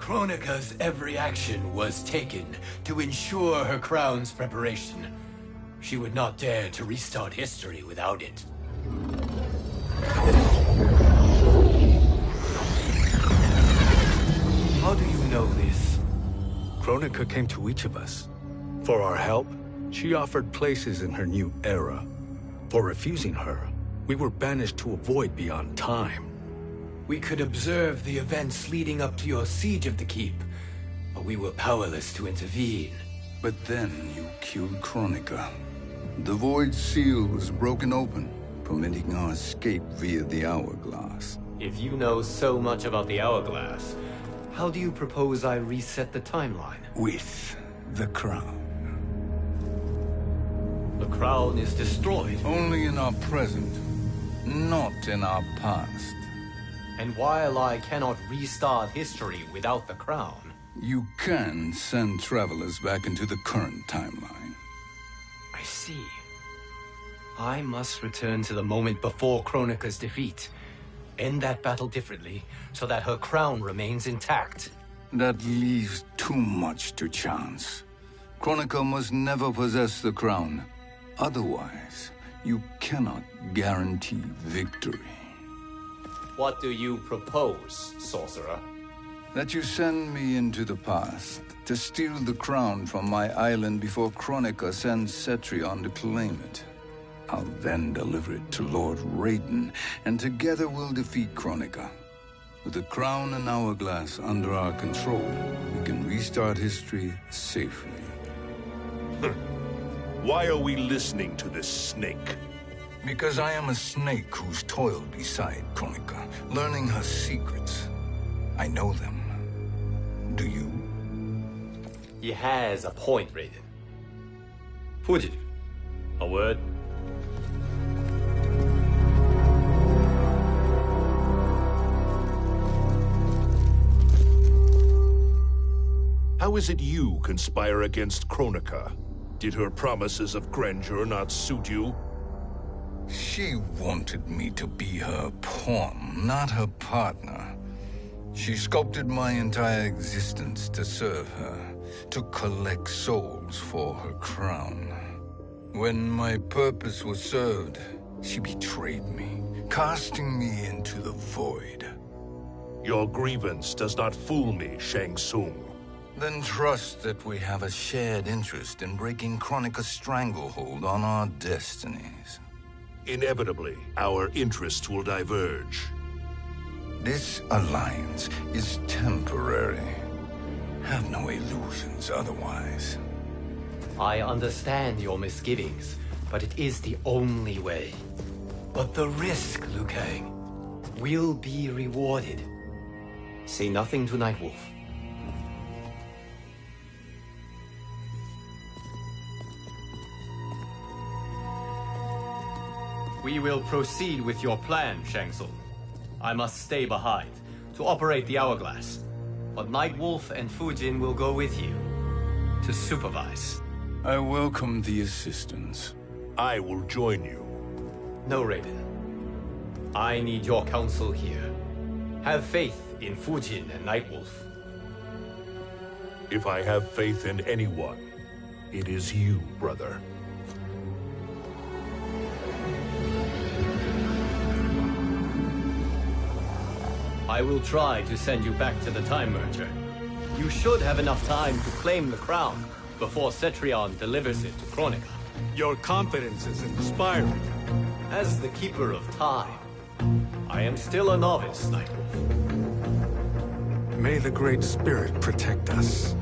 Kronika's every action was taken to ensure her crown's preparation. She would not dare to restart history without it. How do you know this? Kronika came to each of us. For our help, she offered places in her new era. For refusing her, we were banished to a void beyond time. We could observe the events leading up to your siege of the keep, but we were powerless to intervene. But then you killed Kronika. The Void Seal was broken open, permitting our escape via the Hourglass. If you know so much about the Hourglass, how do you propose I reset the timeline? With the crown. The crown is destroyed. Only in our present, not in our past. And while I cannot restart history without the crown... You can send travelers back into the current timeline. I see. I must return to the moment before Kronika's defeat. End that battle differently, so that her crown remains intact. That leaves too much to chance. Kronika must never possess the crown. Otherwise, you cannot guarantee victory. What do you propose, sorcerer? That you send me into the past to steal the crown from my island before Kronika sends Cetrion to claim it. I'll then deliver it to Lord Raiden, and together we'll defeat Kronika. With the crown and Hourglass under our control, we can restart history safely. Why are we listening to this snake? Because I am a snake who's toiled beside Kronika, learning her secrets. I know them. Do you? He has a point, Raiden. Fujin, a word? How is it you conspire against Kronika? Did her promises of grandeur not suit you? She wanted me to be her pawn, not her partner. She sculpted my entire existence to serve her, to collect souls for her crown. When my purpose was served, she betrayed me, casting me into the void. Your grievance does not fool me, Shang Tsung. Then trust that we have a shared interest in breaking Kronika's stranglehold on our destinies. Inevitably, our interests will diverge. This alliance is temporary. Have no illusions otherwise. I understand your misgivings, but it is the only way. But the risk, Liu Kang, will be rewarded. Say nothing to Nightwolf. We will proceed with your plan, Shang Tsung. I must stay behind to operate the Hourglass. But Nightwolf and Fujin will go with you to supervise. I welcome the assistance. I will join you. No, Raiden. I need your counsel here. Have faith in Fujin and Nightwolf. If I have faith in anyone, it is you, brother. I will try to send you back to the Time Merger. You should have enough time to claim the crown before Cetrion delivers it to Kronika. Your confidence is inspiring. As the Keeper of Time, I am still a novice, Nightwolf. May the Great Spirit protect us.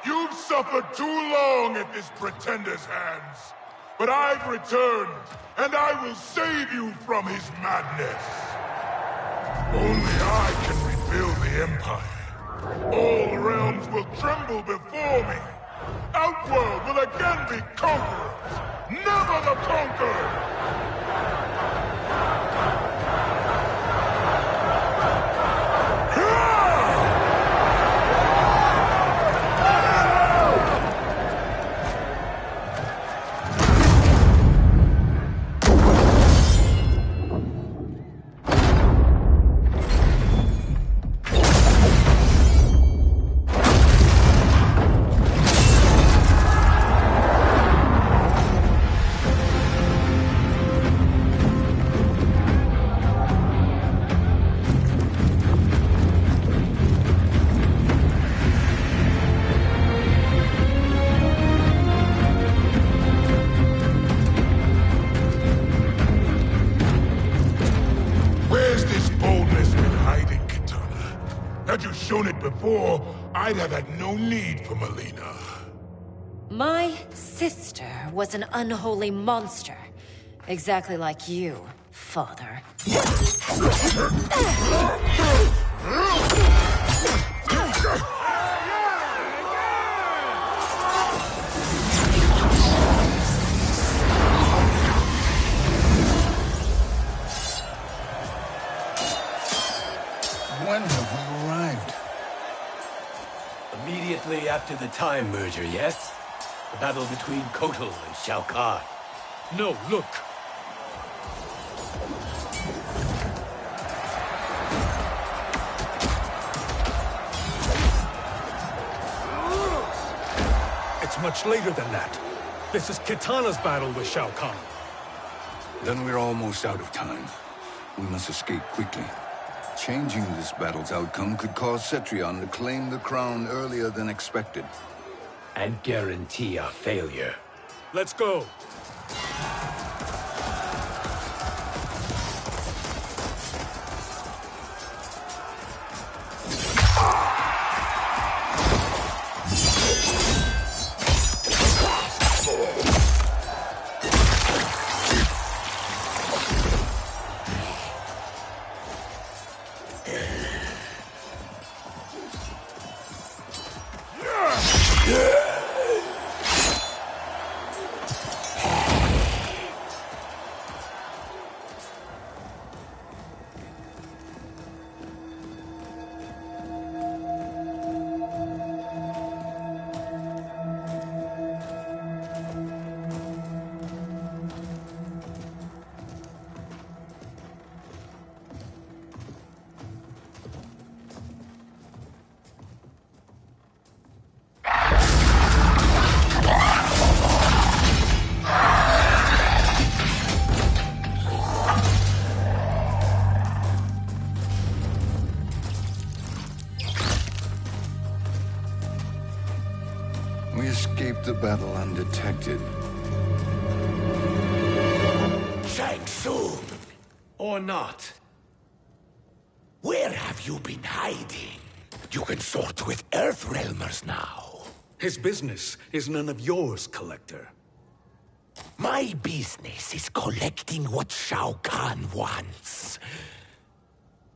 You've suffered too long at this pretender's hands. But I've returned, and I will save you from his madness. Only I can rebuild the Empire. All realms will tremble before me. Outworld will again be conquerors, never the conquered! Had you shown it before, I'd have had no need for Melina. My sister was an unholy monster. Exactly like you, father. When have we arrived? Immediately after the Time Merger, yes? The battle between Kotal and Shao Kahn. No, look! It's much later than that. This is Kitana's battle with Shao Kahn. Then we're almost out of time. We must escape quickly. Changing this battle's outcome could cause Cetrion to claim the crown earlier than expected. And guarantee our failure. Let's go! We escaped the battle undetected. Shang Tsung! Or not. Where have you been hiding? You can sort with Earthrealmers now. His business is none of yours, Collector. My business is collecting what Shao Kahn wants.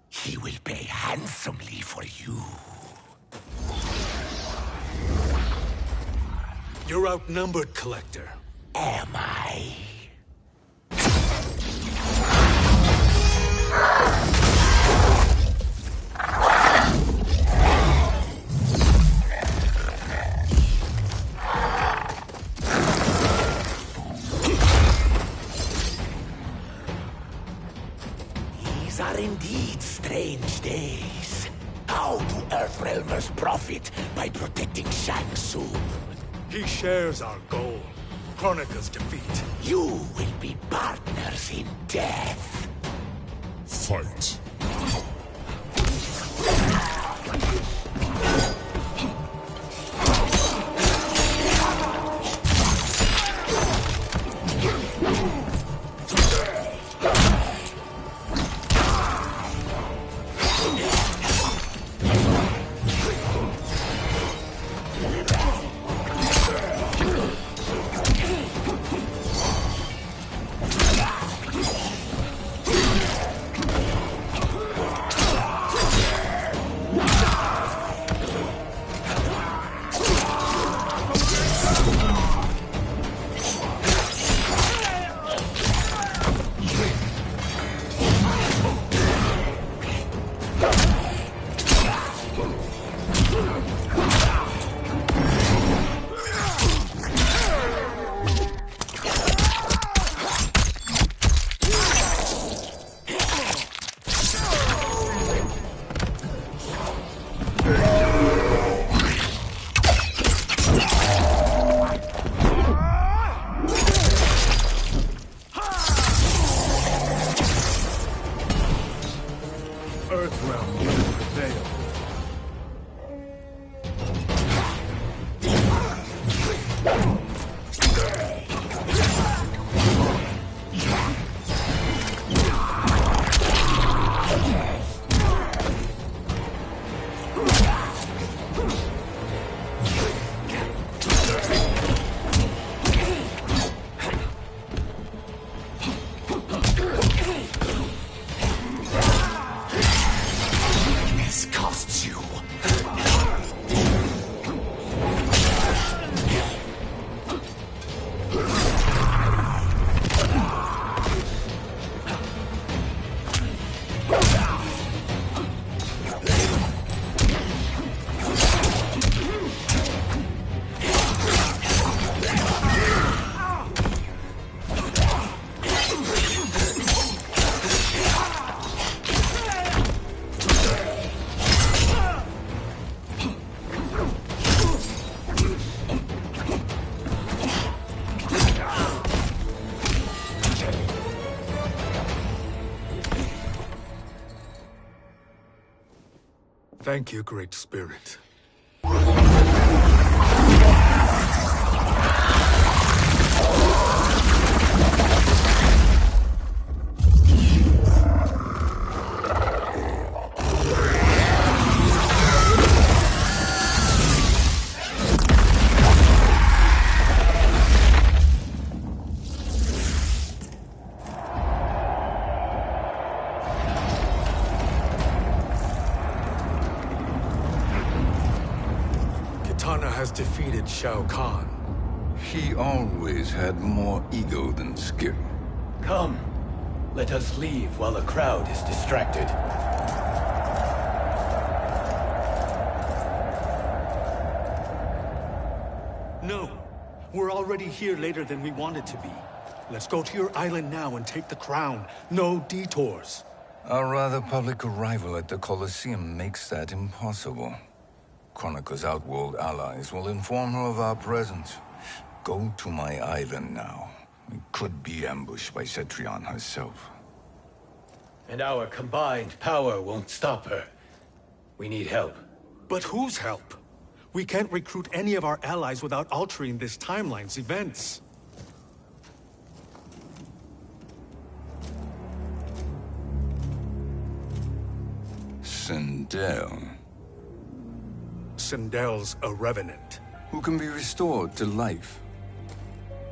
He will pay handsomely for you. You're outnumbered, Collector. Am I? These are indeed strange days. How do Earthrealmers profit by protecting Shang Tsung? He shares our goal. Kronika's defeat. You will be partners in death. Fight. Earthrealm will prevail. Thank you, Great Spirit. Kitana has defeated Shao Kahn. He always had more ego than skill. Come, let us leave while the crowd is distracted. No, we're already here later than we wanted to be. Let's go to your island now and take the crown. No detours. Our rather public arrival at the Colosseum makes that impossible. Kronika's outworld allies will inform her of our presence. Go to my island now. We could be ambushed by Cetrion herself. And our combined power won't stop her. We need help. But whose help? We can't recruit any of our allies without altering this timeline's events. Sindel, Sindel's a revenant. who can be restored to life,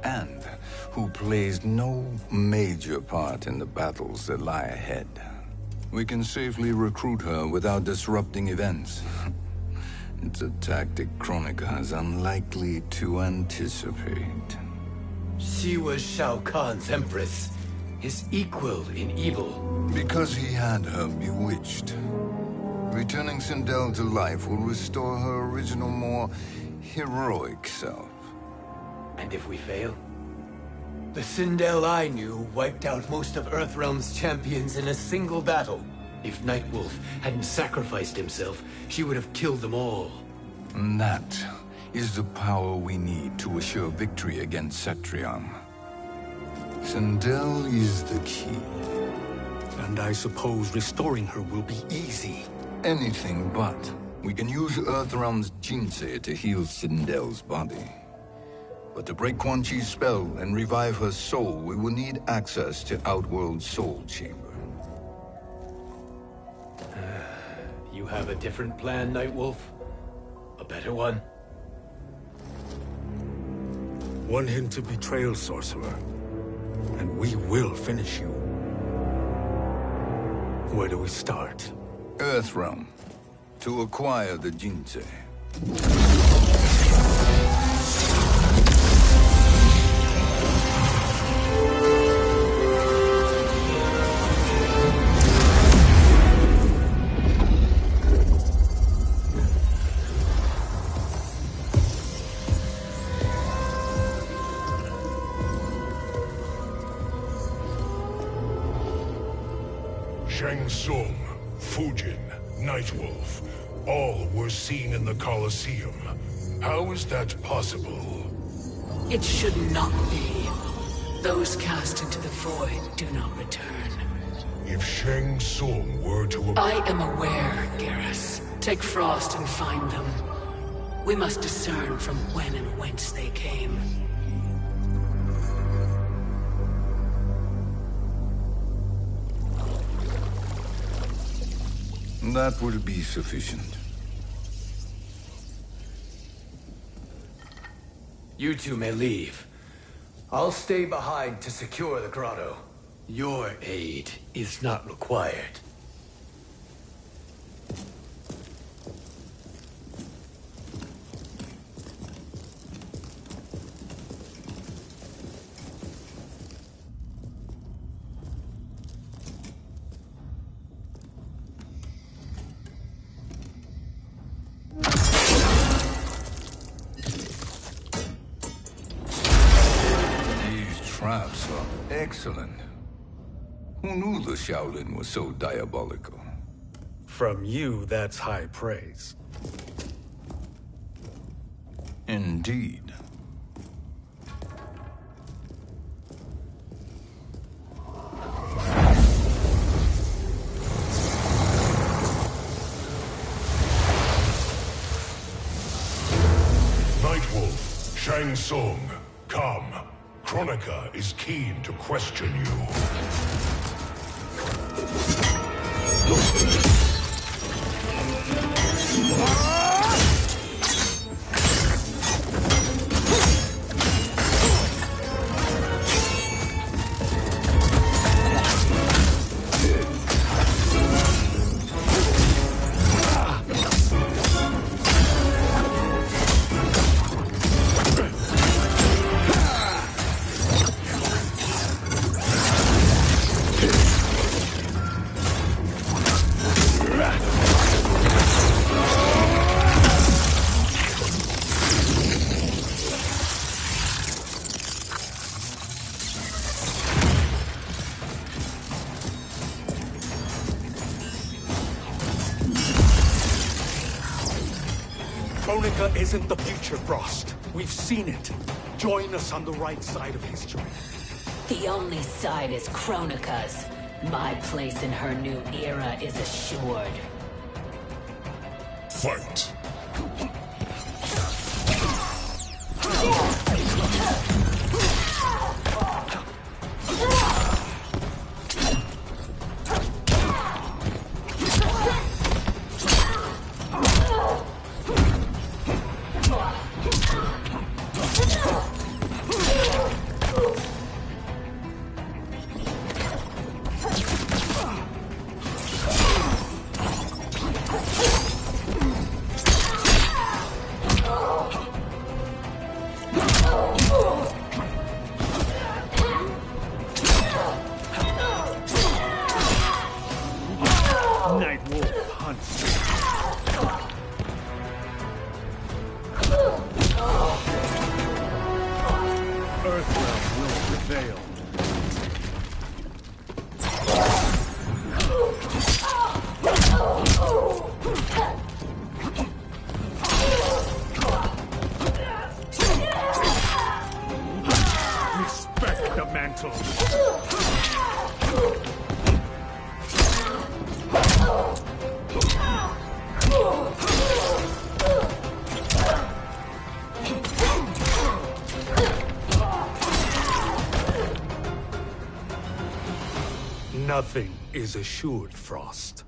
and who plays no major part in the battles that lie ahead. We can safely recruit her without disrupting events. It's a tactic Kronika is unlikely to anticipate. She was Shao Kahn's empress, his equal in evil. Because he had her bewitched. Returning Sindel to life will restore her original, more heroic self. And if we fail? The Sindel I knew wiped out most of Earthrealm's champions in a single battle. If Nightwolf hadn't sacrificed himself, she would have killed them all. And that is the power we need to assure victory against Cetrion. Sindel is the key. And I suppose restoring her will be easy. Anything but. We can use Earthrealm's Jinsei to heal Sindel's body. But to break Quan Chi's spell and revive her soul, we will need access to Outworld's Soul Chamber. You have a different plan, Nightwolf? A better one? One hint of betrayal, sorcerer, and we will finish you. Where do we start? Earthrealm. To acquire the Jinsei. Shang Tsung, Fujin, Nightwolf, all were seen in the Colosseum. How is that possible? It should not be. Those cast into the void do not return. If Shang Tsung were to... I am aware, Garrus. Take Frost and find them. We must discern from when and whence they came. That will be sufficient. You two may leave. I'll stay behind to secure the grotto. Your aid is not required. Traps are excellent. Who knew the Shaolin was so diabolical? From you, that's high praise. Indeed. Shang Tsung, come. Kronika is keen to question you. Kronika isn't the future, Frost. We've seen it. Join us on the right side of history. The only side is Kronika's. My place in her new era is assured. Fight! Night Wolf hunts. Earthrealm will prevail. Respect the mantle. Nothing is assured, Frost.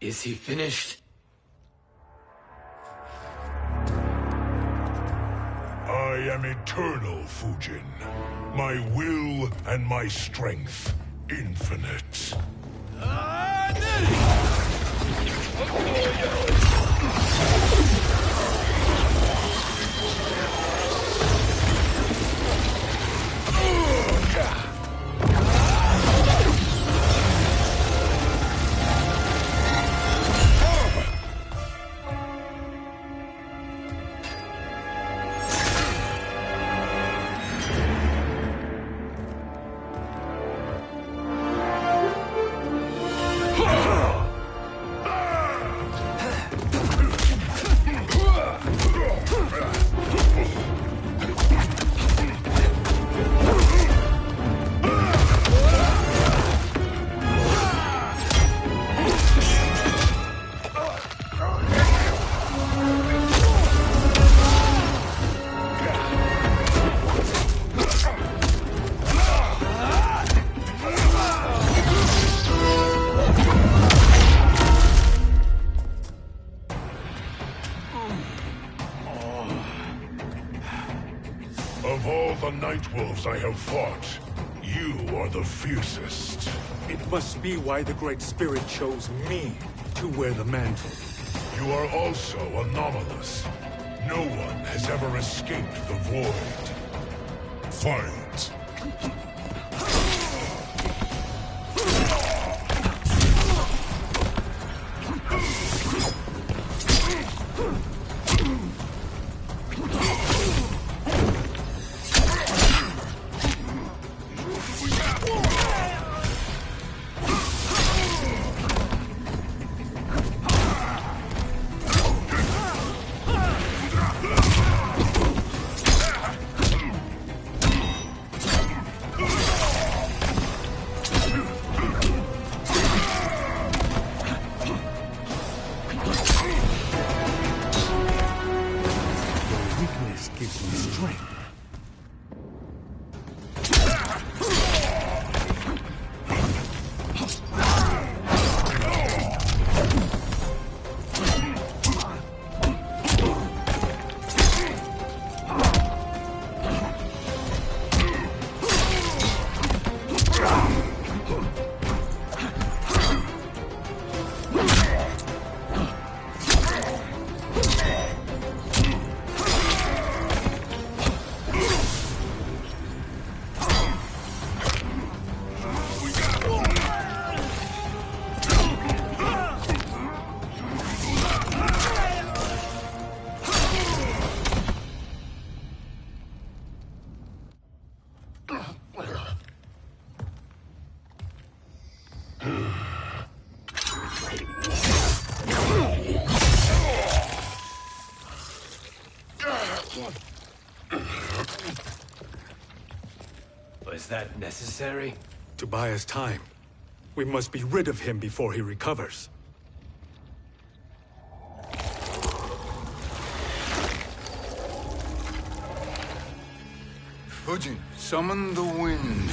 Is he finished? I am eternal, Fujin. My will and my strength, infinite. Of all the Night Wolves I have fought, you are the fiercest. It must be why the Great Spirit chose me to wear the mantle. You are also anomalous. No one has ever escaped the void. Fight! Was that necessary? To buy us time. We must be rid of him before he recovers. Fujin, summon the wind.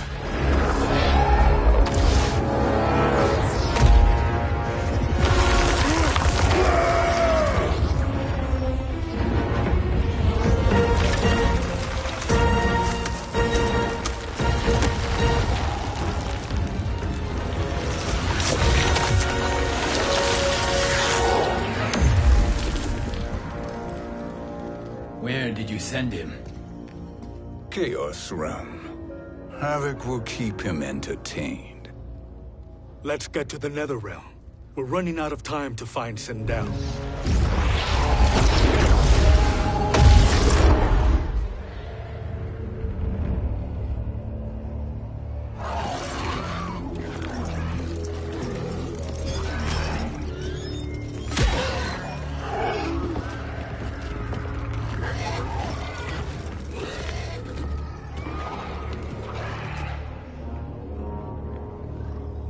Where did you send him? Chaos Realm. Havoc will keep him entertained. Let's get to the Netherrealm. We're running out of time to find Sindel.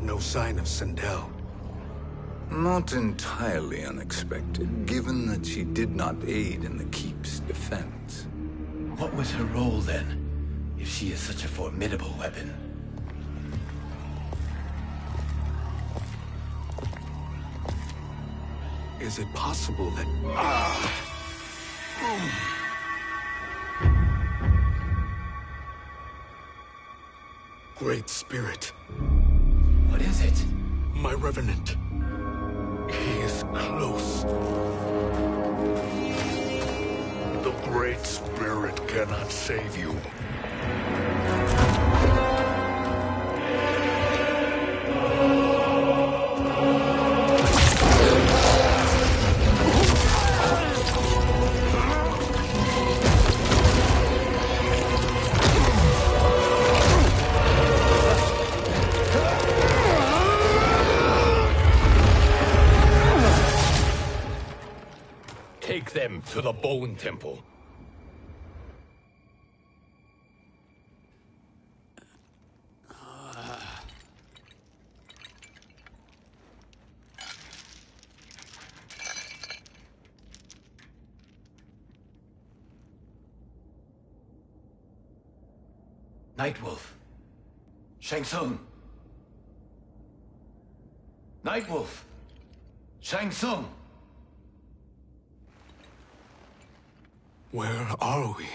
No sign of Sindel. Not entirely unexpected, given that she did not aid in the Keep's defense. What was her role then, if she is such a formidable weapon? Is it possible that... Great Spirit. What is it? My Revenant. He is close. The Great Spirit cannot save you. Take them to the Bone Temple. Nightwolf. Shang Tsung. Nightwolf. Shang Tsung. Where are we?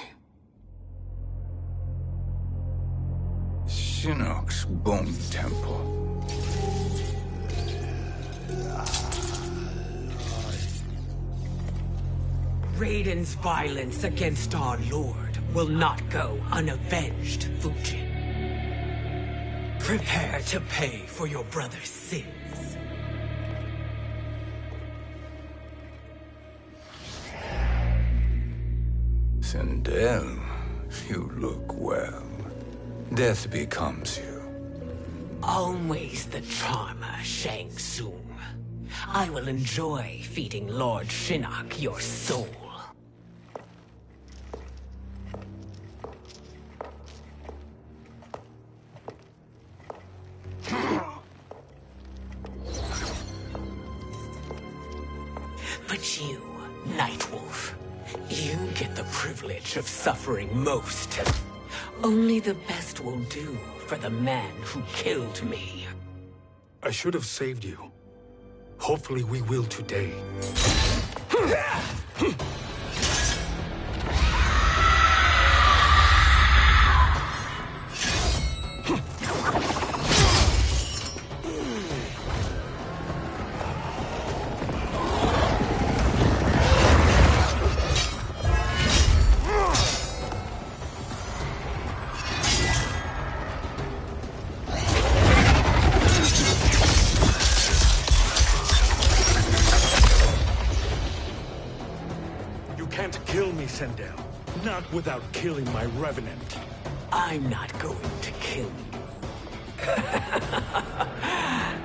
Shinnok's Bone Temple. Raiden's violence against our lord will not go unavenged, Fujin. Prepare to pay for your brother's sins. Sindel, you look well. Death becomes you. Always the charmer, Shang Tsung. I will enjoy feeding Lord Shinnok your soul. But you, Nightwolf, you get the privilege of suffering most. Only the best will do for the man who killed me. I should have saved you. Hopefully we will today. Sindel. Not without killing my Revenant. I'm not going to kill you.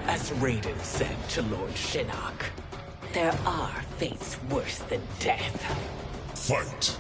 As Raiden said to Lord Shinnok, there are fates worse than death. Fight!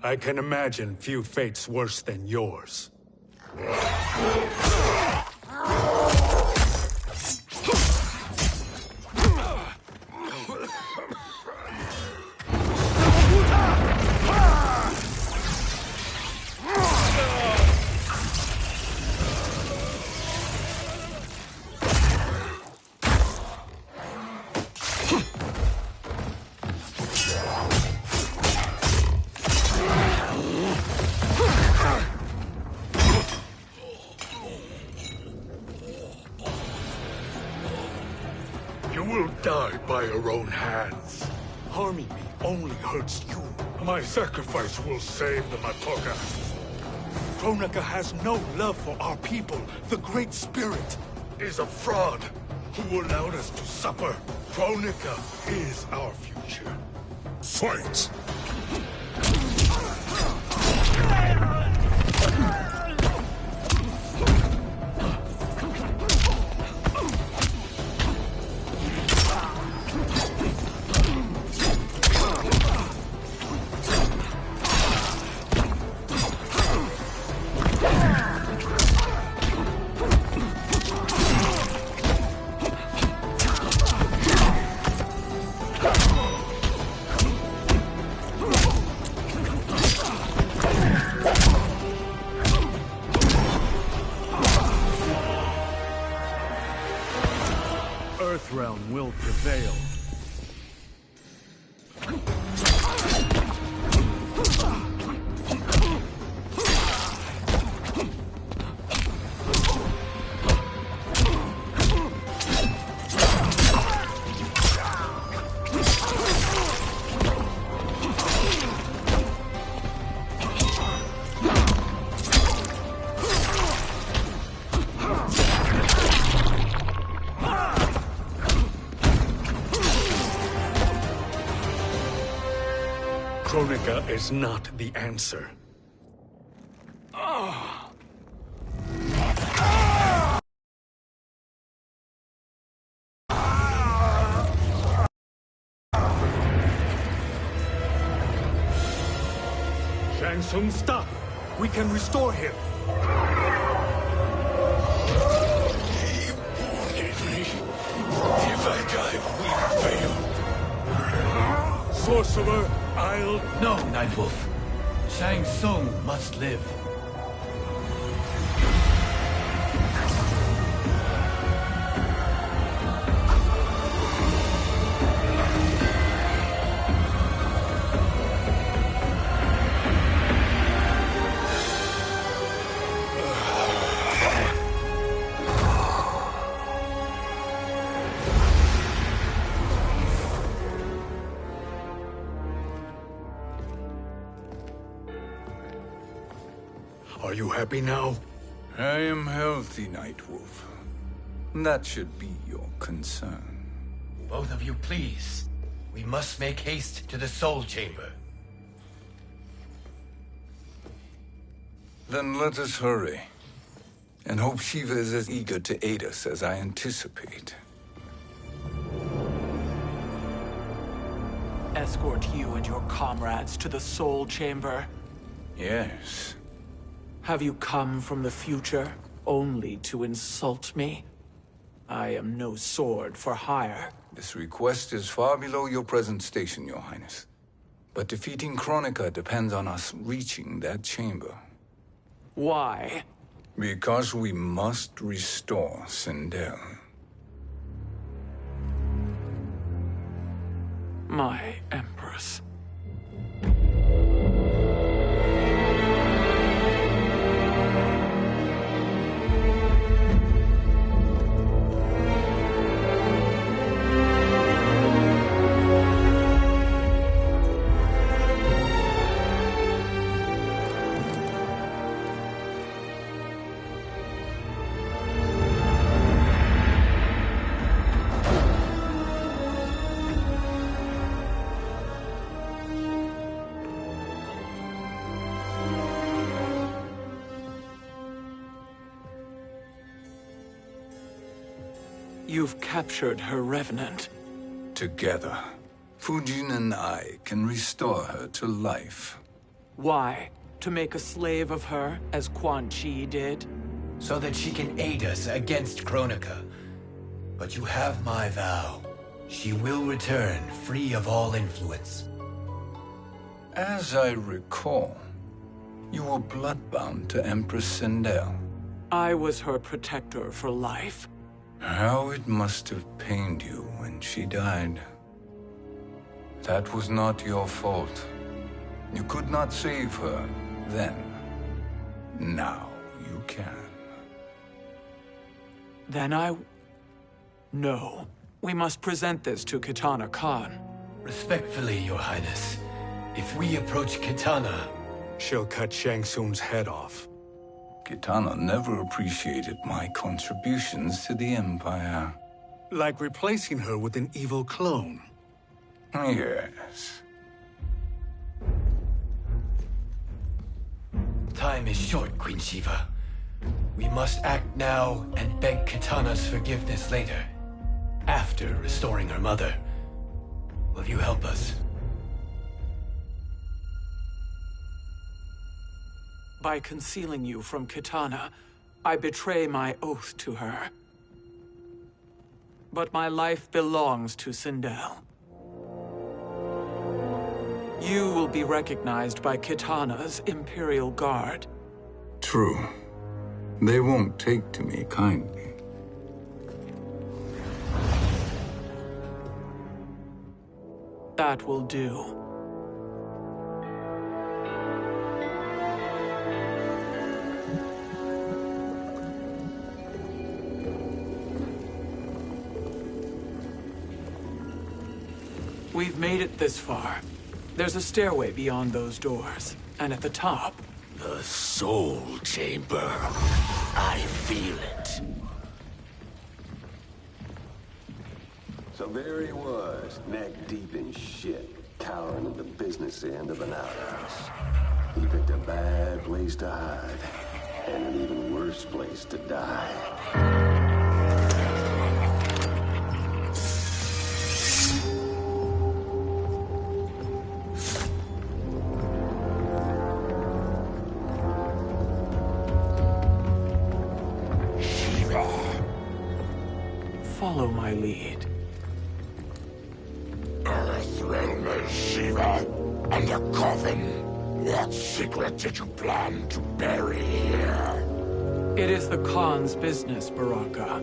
I can imagine few fates worse than yours. You will die by your own hands. Harming me only hurts you. My sacrifice will save the Matoka. Kronika has no love for our people. The Great Spirit Is a fraud who allowed us to suffer. Kronika is our future. Fight! Earthrealm will prevail. Kronika is not the answer. Shang Tsung, stop! We can restore him! If I die, we fail. Sorcerer, I'll... No, Nightwolf. Shang Tsung must live. Are you happy now? I am healthy, Nightwolf. That should be your concern. Both of you, please. We must make haste to the Soul Chamber. Then let us hurry. And hope Shiva is as eager to aid us as I anticipate. Escort you and your comrades to the Soul Chamber. Yes. Have you come from the future only to insult me? I am no sword for hire. This request is far below your present station, Your Highness. But defeating Kronika depends on us reaching that chamber. Why? Because we must restore Sindel. My Empress. You've captured her revenant. Together, Fujin and I can restore her to life. Why? To make a slave of her, as Quan Chi did? So that she can aid us against Kronika. But you have my vow. She will return free of all influence. As I recall, you were bloodbound to Empress Sindel. I was her protector for life. How it must have pained you when she died. That was not your fault. You could not save her then. Now you can. Then No. We must present this to Kitana Khan. Respectfully, Your Highness, if we approach Kitana... She'll cut Shang Tsung's head off. Kitana never appreciated my contributions to the Empire. Like replacing her with an evil clone. Yes. Time is short, Queen Shiva. We must act now and beg Kitana's forgiveness later. After restoring her mother. Will you help us? By concealing you from Kitana, I betray my oath to her. But my life belongs to Sindel. You will be recognized by Kitana's Imperial Guard. True. They won't take to me kindly. That will do. We've made it this far. There's a stairway beyond those doors, and at the top... The Soul Chamber. I feel it. So there he was, neck deep in shit, cowering at the business end of an outhouse. He picked a bad place to hide, and an even worse place to die. Follow my lead. Earthrealmer Shiva, and a coffin. What secret did you plan to bury here? It is the Khan's business, Baraka.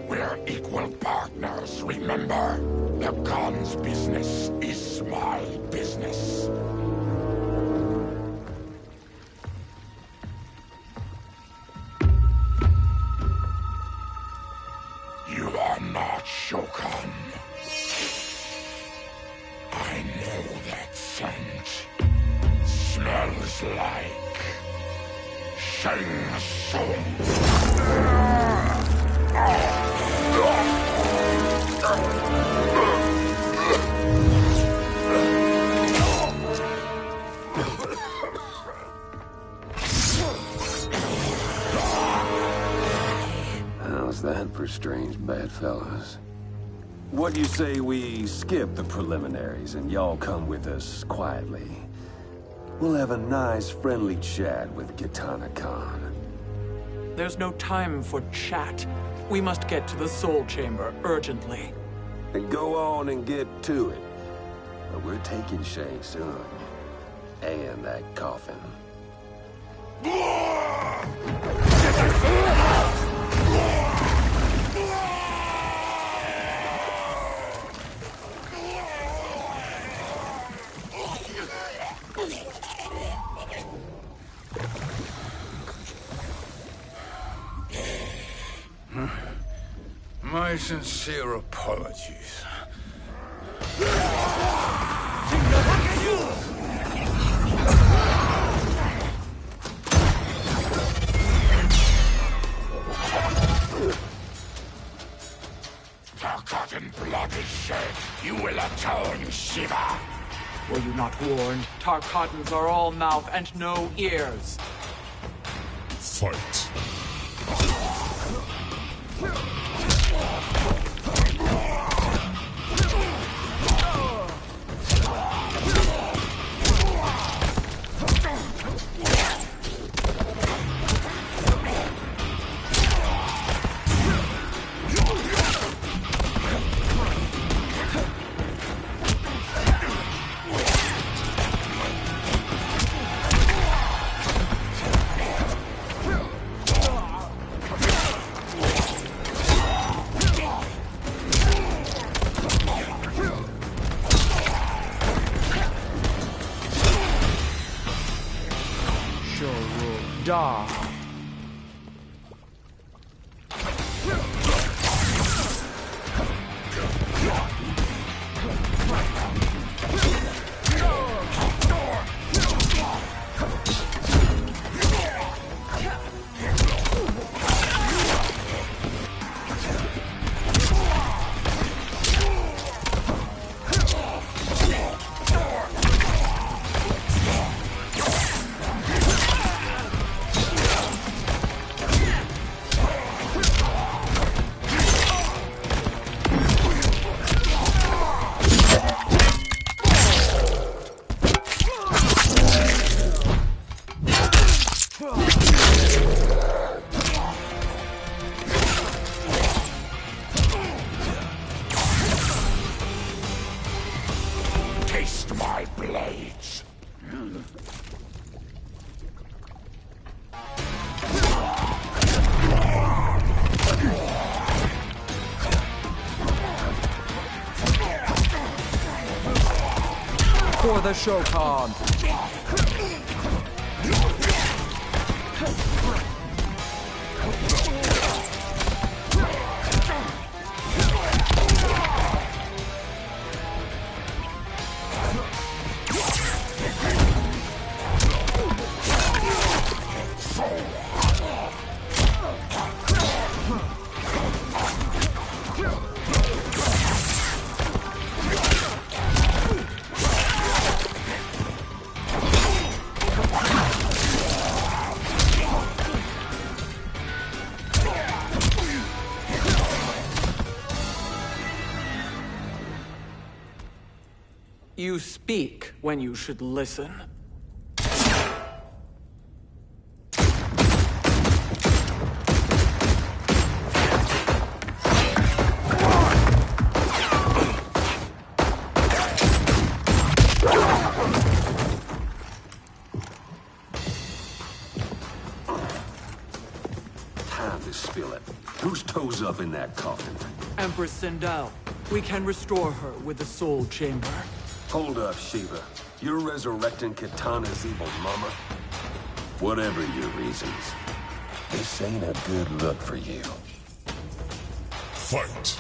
We're equal partners, remember? The Khan's business is my business. You are not Shokan. I know that scent. Smells like... Shang Tsung. How's that for strange bedfellows? What do you say we skip the preliminaries and y'all come with us quietly? We'll have a nice, friendly chat with Kitana Khan. There's no time for chat. We must get to the Soul Chamber urgently. And go on and get to it. But we're taking Shang Tsung. And that coffin. My sincere apologies. Forgotten blood is shed. You will atone, Shiva. Were you not warned? Tarkatans are all mouth and no ears. Fight. Da. Taste my blades. For the Shokan. You speak when you should listen. Time to spill it. Whose toes up in that coffin? Empress Sindel. We can restore her with the Soul Chamber. Hold up, Shiva. You're resurrecting Kitana's evil mama? Whatever your reasons, this ain't a good look for you. Fight!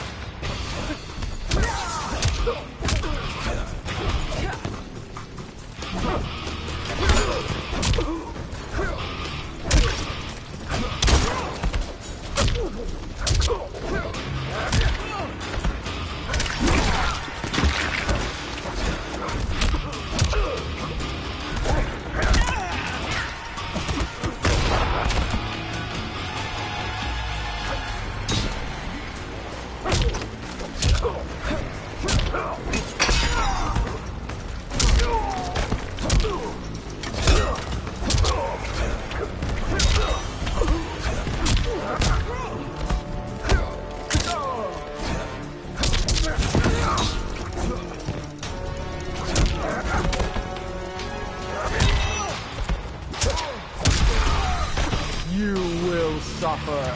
You will suffer.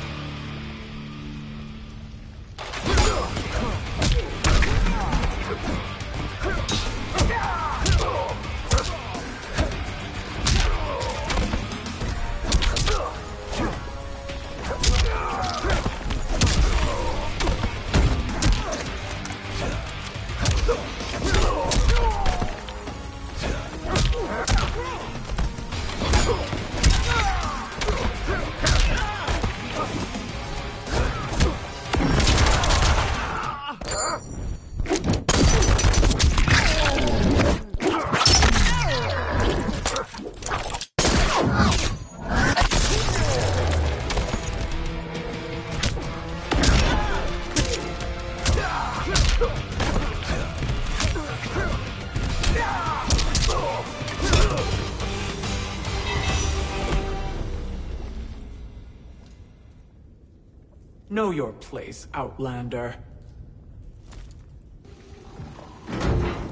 Know your place, Outlander.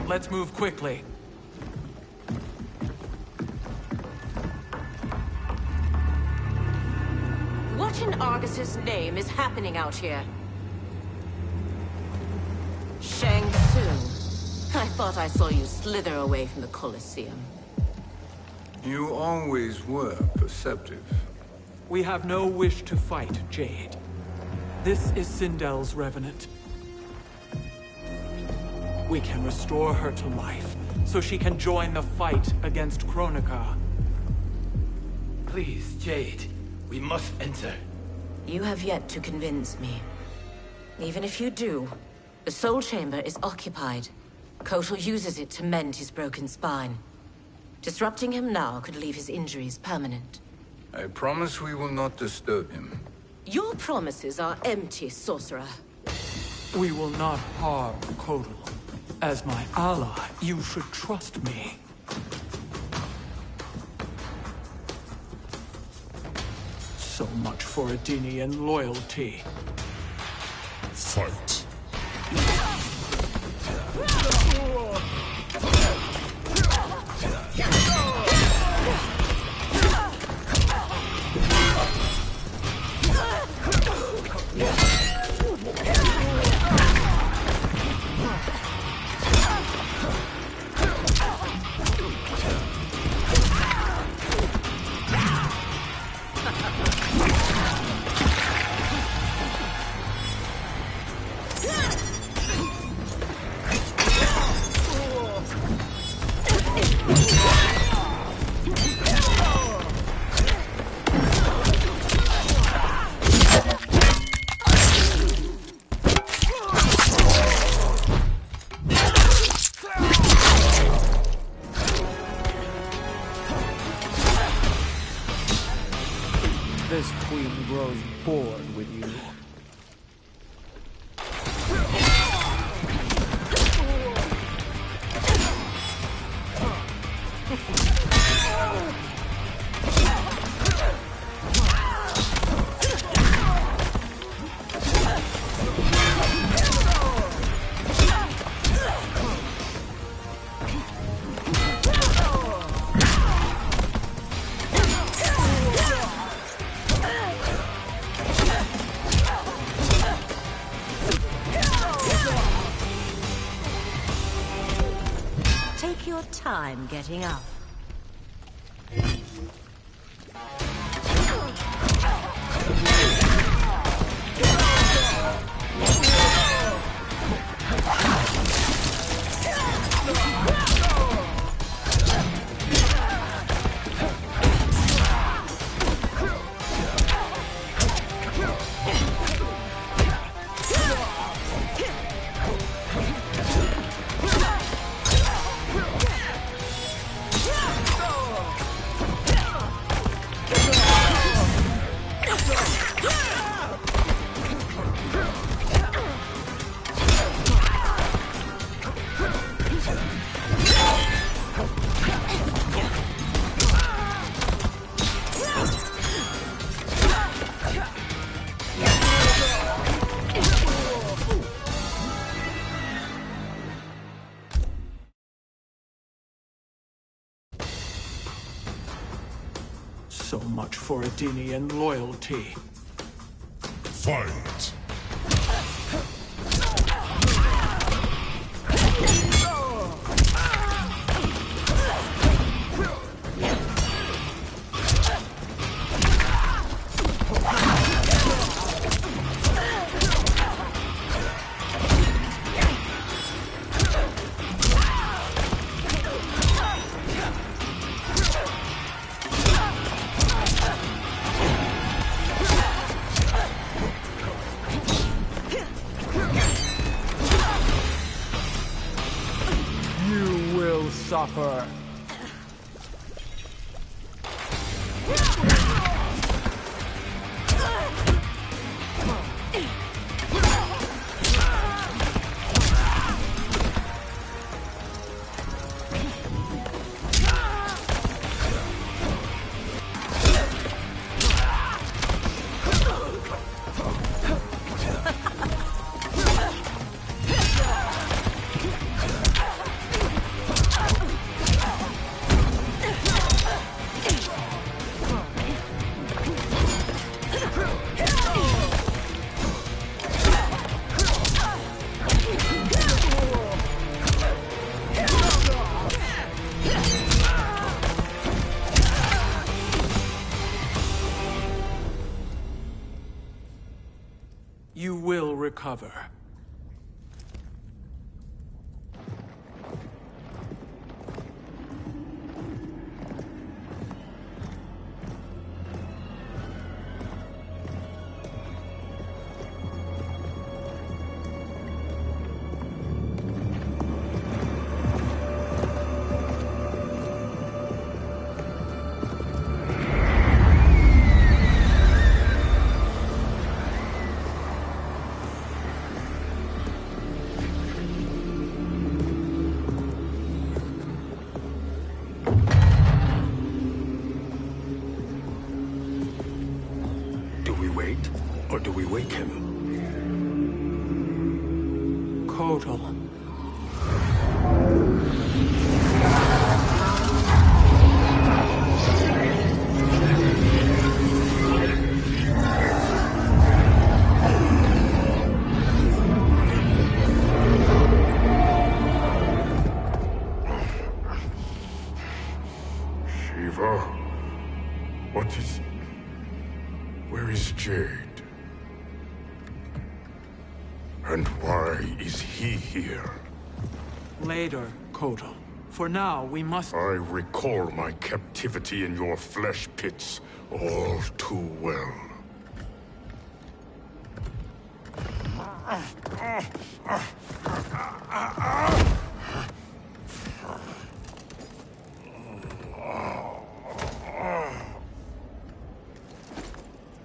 Let's move quickly. What in Argus's name is happening out here? Shang Tsung. I thought I saw you slither away from the Colosseum. You always were perceptive. We have no wish to fight, Jade. This is Sindel's Revenant. We can restore her to life, so she can join the fight against Kronika. Please, Jade, we must enter. You have yet to convince me. Even if you do, the Soul Chamber is occupied. Kotal uses it to mend his broken spine. Disrupting him now could leave his injuries permanent. I promise we will not disturb him. Your promises are empty, sorcerer. We will not harm Kotal. As my ally, you should trust me. So much for Adenian loyalty. Fight. This queen grows bored with you. Take your time getting up. So much for Adenian loyalty. Fight. You will suffer. You will recover. Or do we wake him? Kotal. Shiva? What is... Where is Jade? And why is he here? Later, Kotal. For now, we must... I recall my captivity in your flesh pits all too well.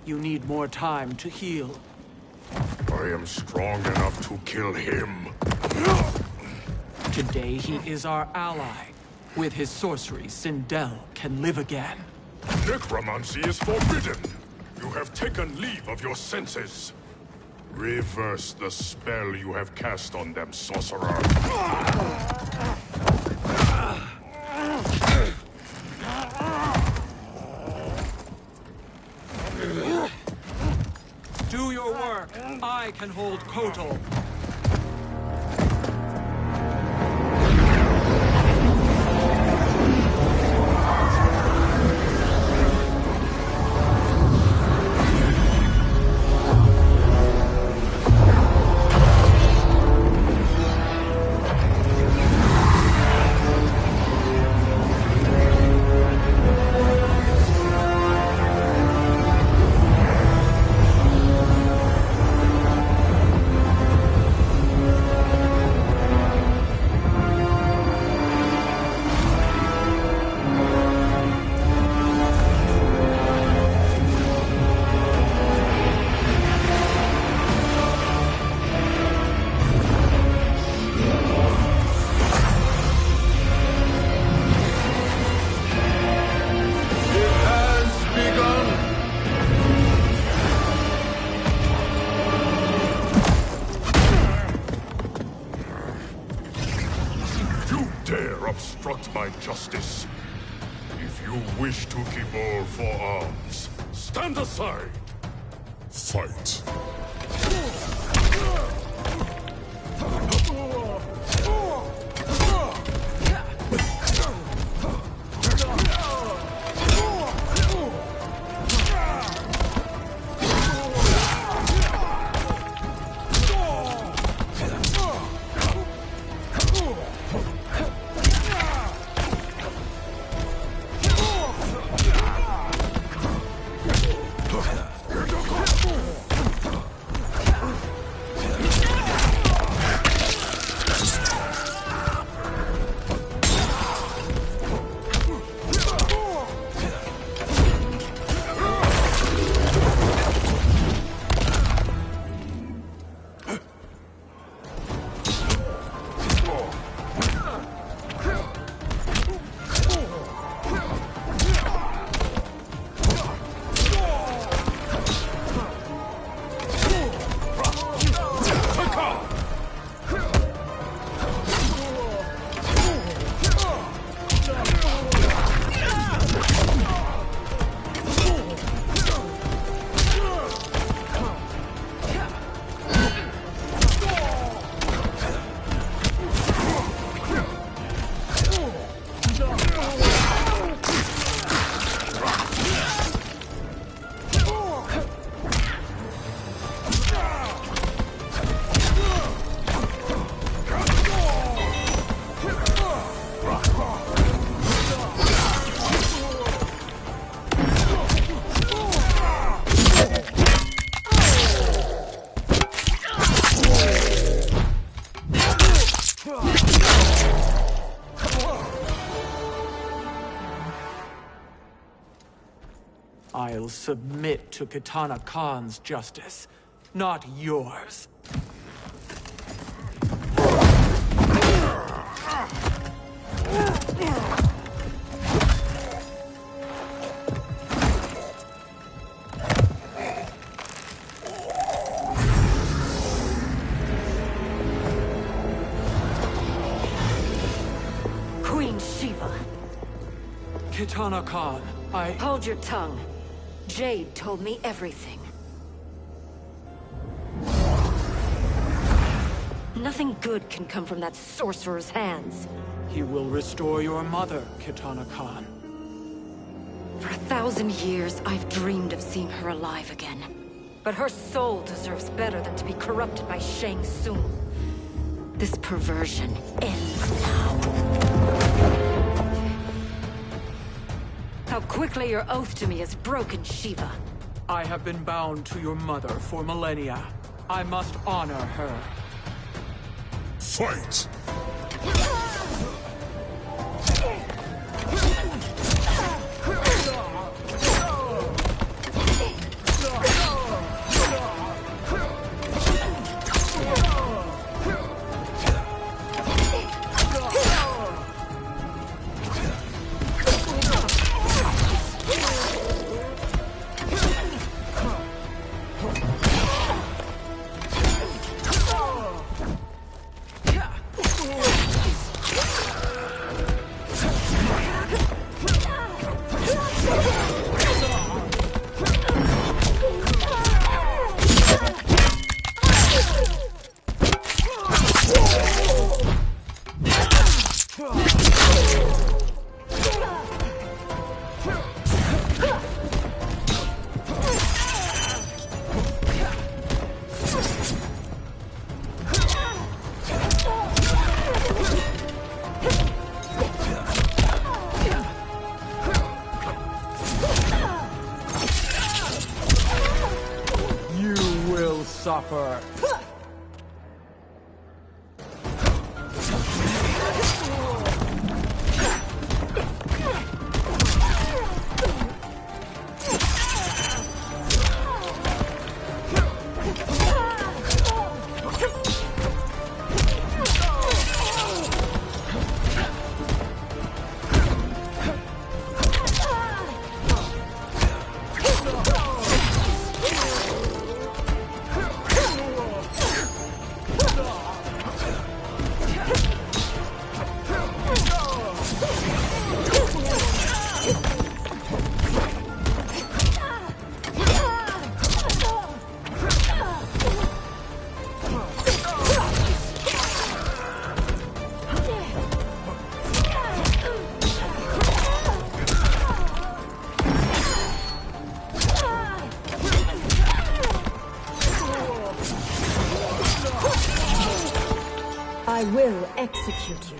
You need more time to heal. I am strong enough to kill him. Today he is our ally. With his sorcery, Sindel can live again. Necromancy is forbidden. You have taken leave of your senses. Reverse the spell you have cast on them, sorcerer. Do your work. I can hold Kotal. Obstruct my justice. If you wish to keep all four arms, stand aside. Fight. I'll submit to Kitana Khan's justice, not yours. Queen Shiva. Kitana Khan, Hold your tongue. Jade told me everything. Nothing good can come from that sorcerer's hands. He will restore your mother, Kitana Khan. For 1,000 years, I've dreamed of seeing her alive again. But her soul deserves better than to be corrupted by Shang Tsung. This perversion ends now. How quickly your oath to me has broken, Shiva. I have been bound to your mother for millennia. I must honor her. Fight! Suffer. I will execute you.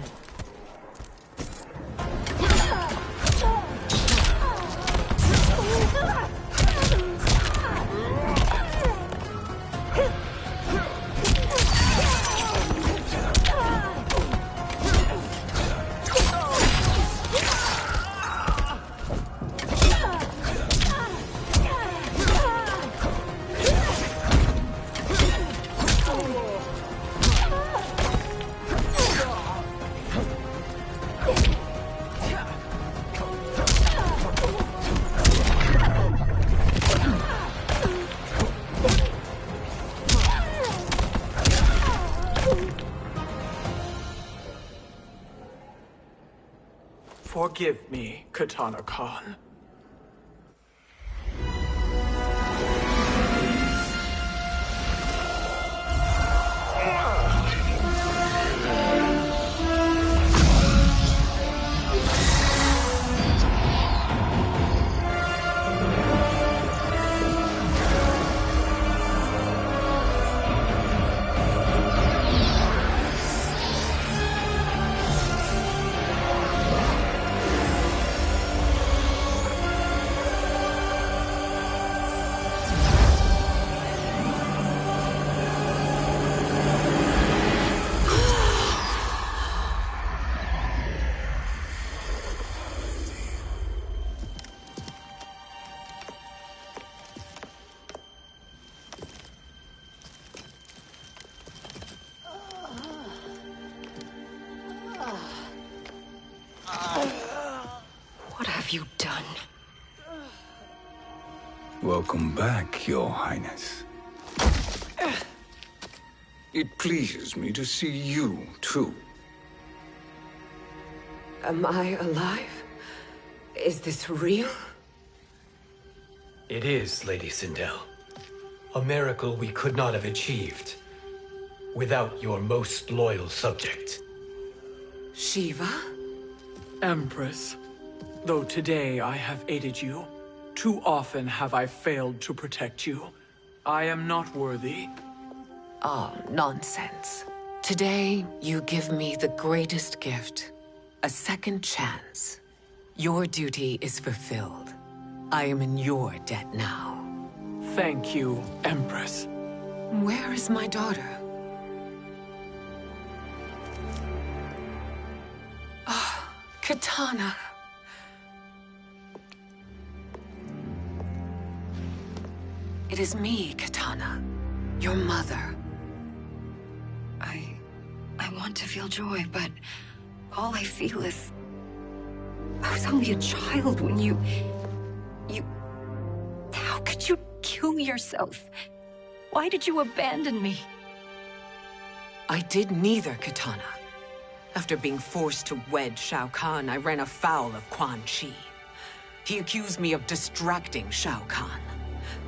Forgive me, Kitana Khan. you done? Welcome back, Your Highness. It pleases me to see you, too. Am I alive? Is this real? It is, Lady Sindel. A miracle we could not have achieved without your most loyal subject. Shiva? Empress, though today I have aided you, too often have I failed to protect you. I am not worthy. Oh, nonsense. Today, you give me the greatest gift. A second chance. Your duty is fulfilled. I am in your debt now. Thank you, Empress. Where is my daughter? Ah, Katana. It is me, Katana. Your mother. I want to feel joy, but all I feel is... I was only a child when you... How could you kill yourself? Why did you abandon me? I did neither, Katana. After being forced to wed Shao Kahn, I ran afoul of Quan Chi. He accused me of distracting Shao Kahn.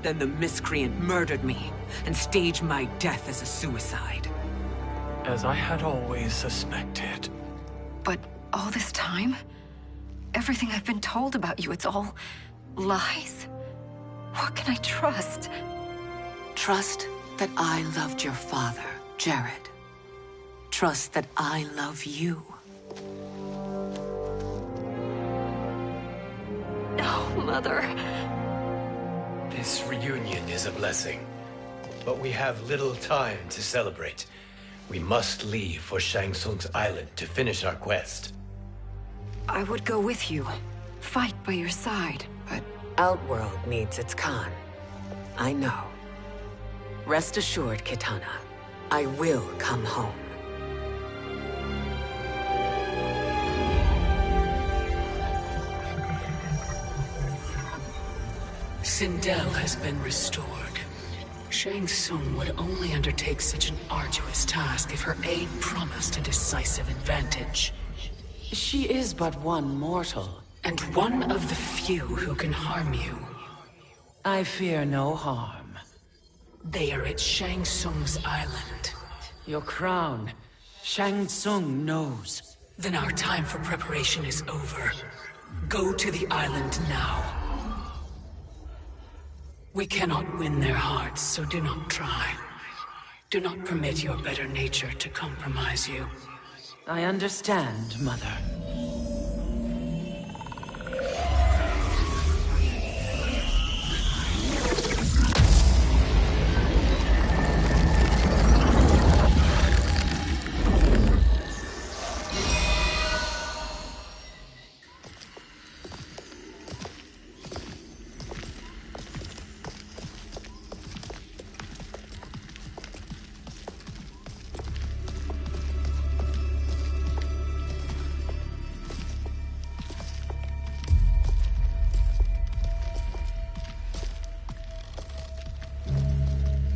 Then the miscreant murdered me and staged my death as a suicide. As I had always suspected. But all this time? Everything I've been told about you, it's all lies? What can I trust? Trust that I loved your father, Jared. Trust that I love you. No, Mother. This reunion is a blessing, but we have little time to celebrate. We must leave for Shang Tsung's island to finish our quest. I would go with you. Fight by your side, but... Outworld needs its Khan. I know. Rest assured, Kitana. I will come home. Sindel has been restored. Shang Tsung would only undertake such an arduous task if her aid promised a decisive advantage. She is but one mortal, and one of the few who can harm you. I fear no harm. They are at Shang Tsung's island. Your crown, Shang Tsung knows. Then our time for preparation is over. Go to the island now. We cannot win their hearts, so do not try. Do not permit your better nature to compromise you. I understand, Mother.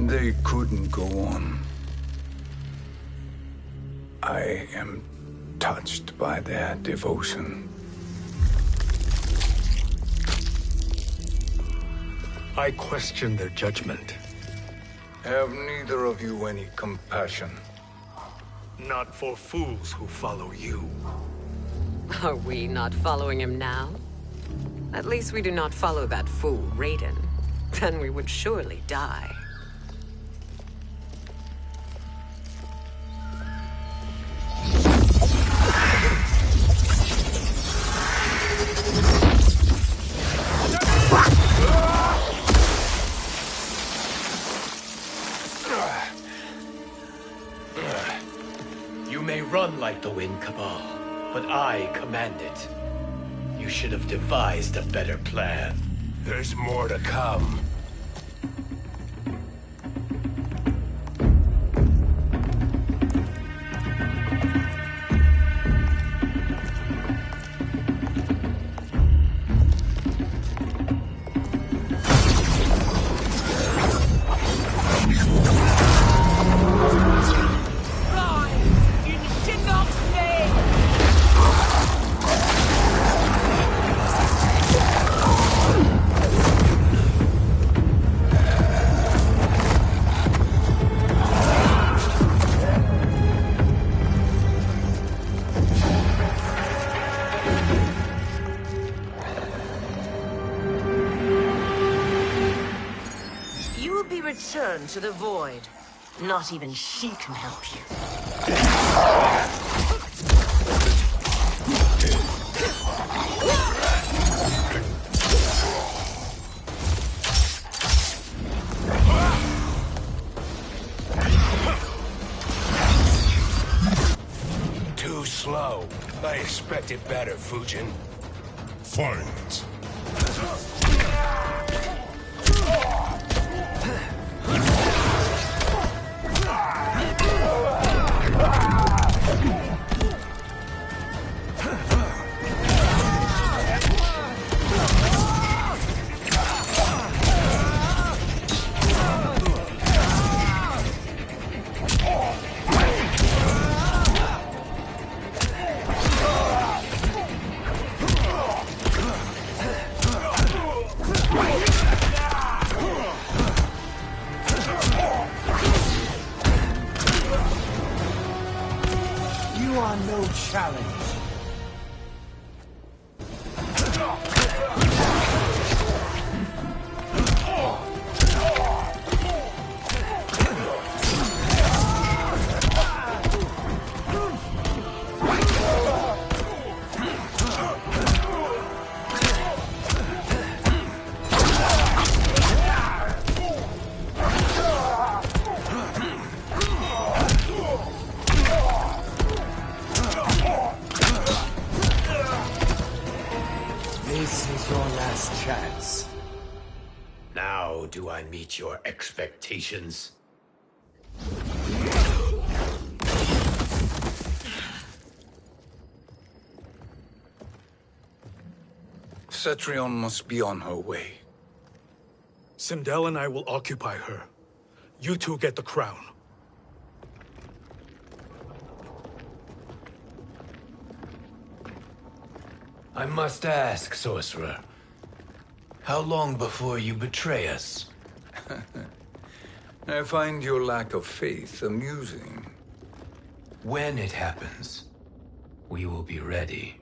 They couldn't go on. I am touched by their devotion. I question their judgment. Have neither of you any compassion? Not for fools who follow you. Are we not following him now? At least we do not follow that fool, Raiden. Then we would surely die. You may run like the wind, Cabal, but I command it. You should have devised a better plan. There's more to come. return to the Void. Not even she can help you. Too slow. I expected better, Fujin. Fight! You are no challenge. This is your last chance. Now do I meet your expectations? Cetrion must be on her way. Sindel and I will occupy her. You two get the crown. I must ask, sorcerer. How long before you betray us? I find your lack of faith amusing. When it happens, we will be ready.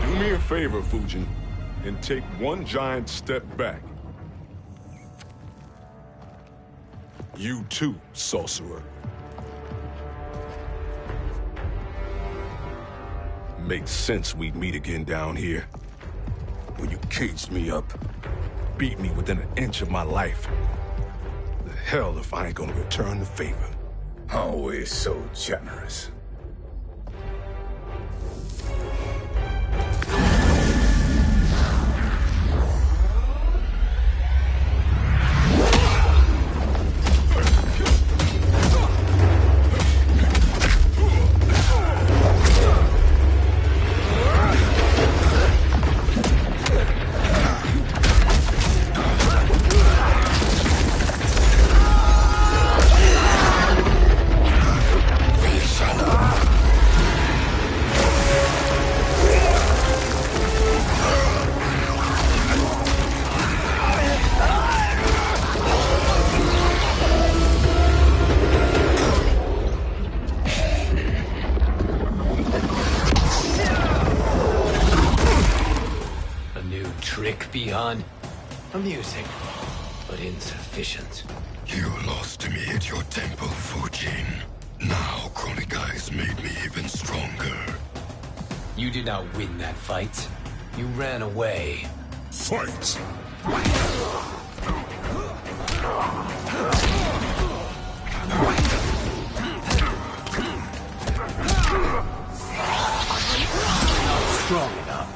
Do me a favor, Fujin, and take one giant step back. You too, sorcerer. Makes sense we'd meet again down here. When you caged me up, beat me within an inch of my life. The hell if I ain't gonna return the favor. Always so generous. Beyond amusing, but insufficient. You lost to me at your temple, Fujin. Now Kronika has made me even stronger. You did not win that fight. You ran away. Fight! Strong enough.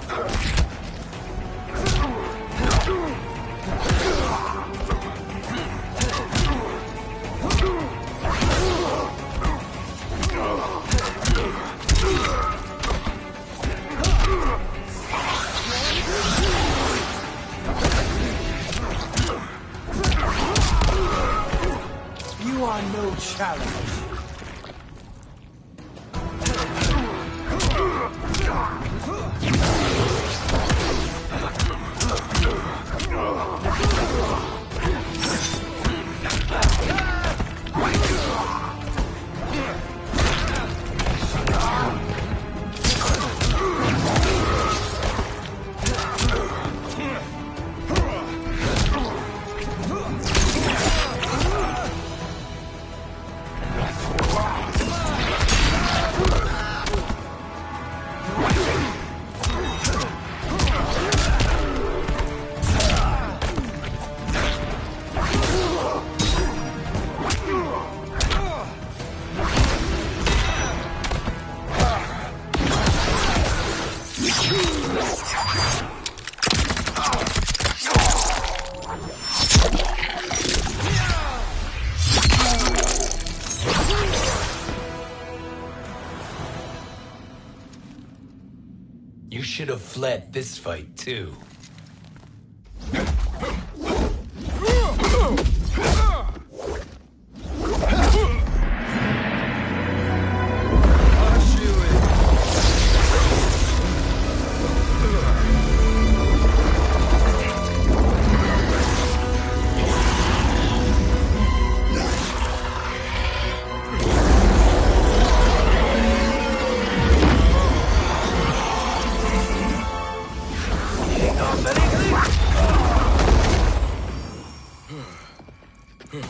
You should have fled this fight, too.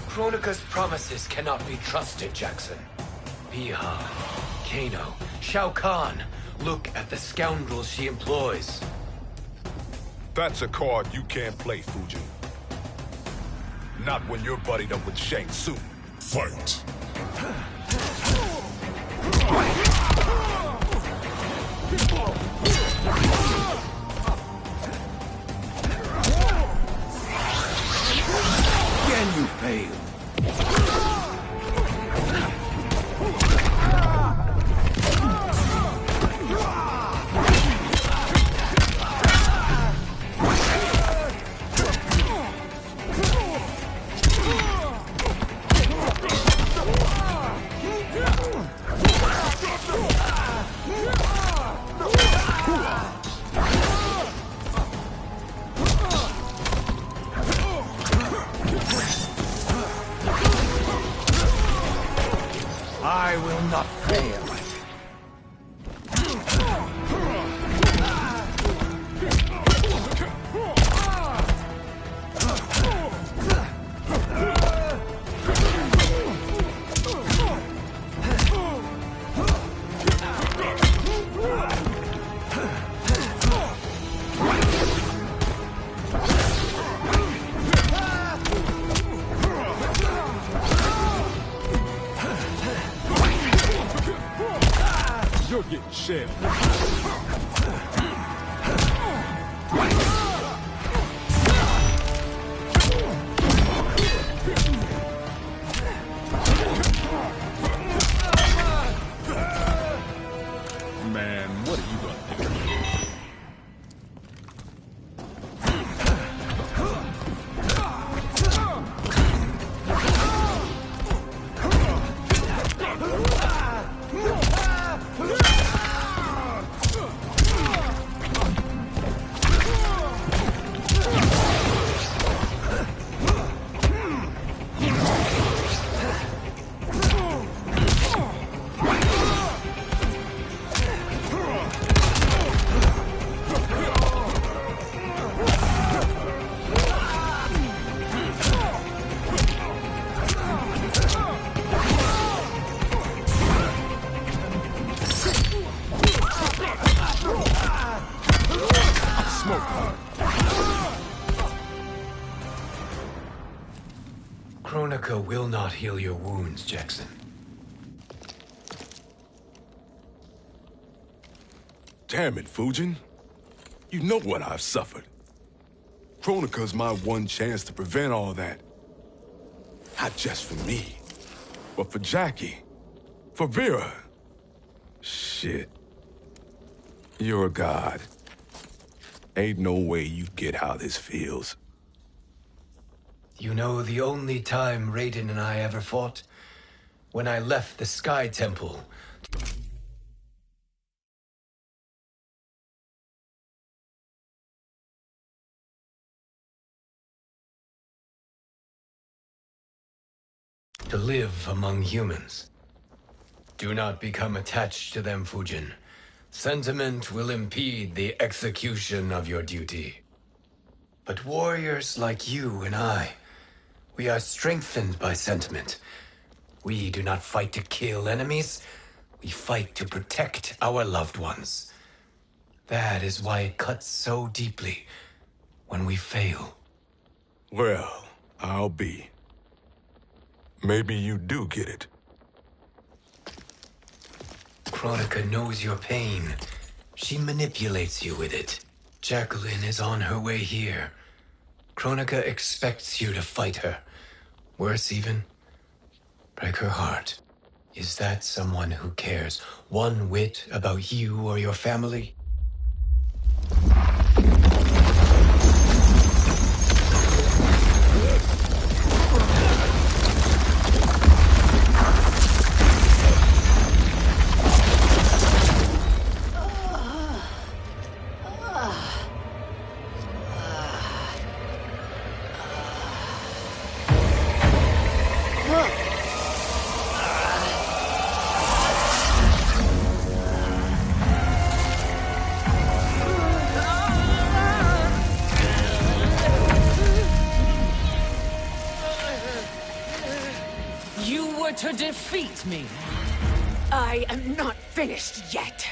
Kronika's promises cannot be trusted, Jackson. Piha, Kano, Shao Kahn. Look at the scoundrels she employs. That's a card you can't play, Fujin. Not when you're buddied up with Shang Tsung. Fight! Can you fail? I will not fail. You're getting shelled. Man, what are you gonna do? Kronika will not heal your wounds, Jackson. Damn it, Fujin. You know what I've suffered. Kronika's my one chance to prevent all that. Not just for me, but for Jackie, for Vera. Shit. You're a god. Ain't no way you get how this feels. You know, the only time Raiden and I ever fought? When I left the Sky Temple live among humans. Do not become attached to them, Fujin. Sentiment will impede the execution of your duty. But warriors like you and I, we are strengthened by sentiment. We do not fight to kill enemies. We fight to protect our loved ones. That is why it cuts so deeply when we fail. Well, I'll be. Maybe you do get it. Kronika knows your pain. She manipulates you with it. Jacqueline is on her way here. Kronika expects you to fight her. Worse even, break her heart. Is that someone who cares one whit about you or your family? To defeat me. I am not finished yet.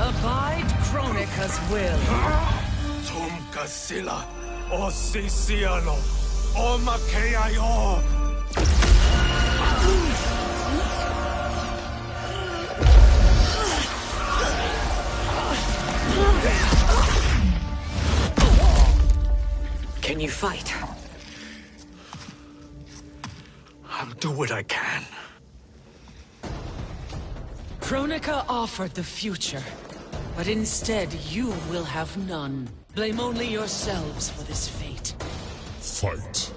Abide Kronika's will. Sila, o Sisiano, o Makeayo. Can you fight? I'll do what I can. Kronika offered the future, but instead you will have none. Blame only yourselves for this fate. Fight.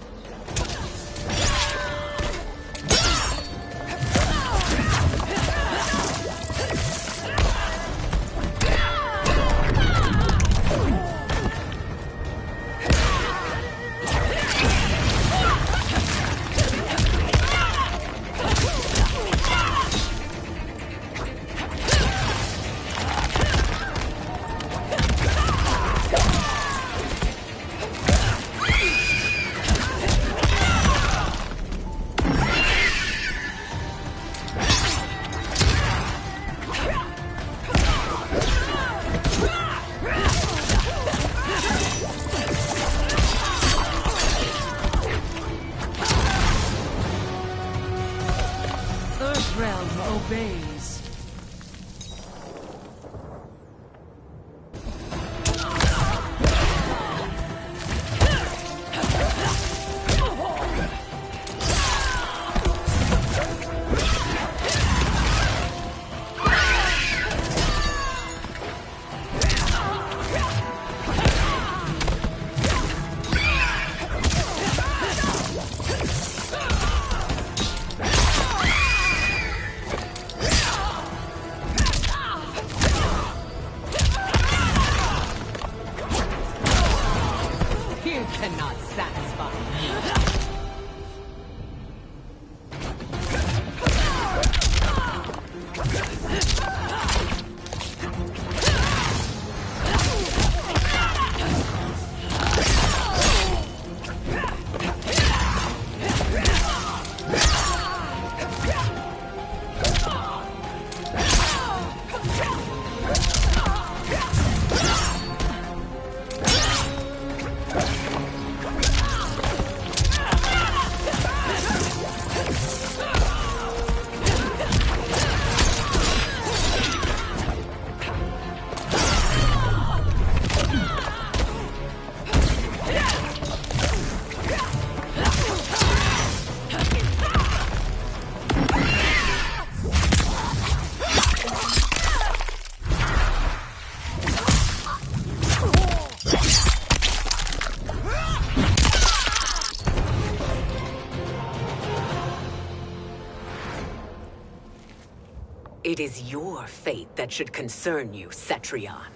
Obeys. Cannot satisfy me. It is your fate that should concern you, Cetrion.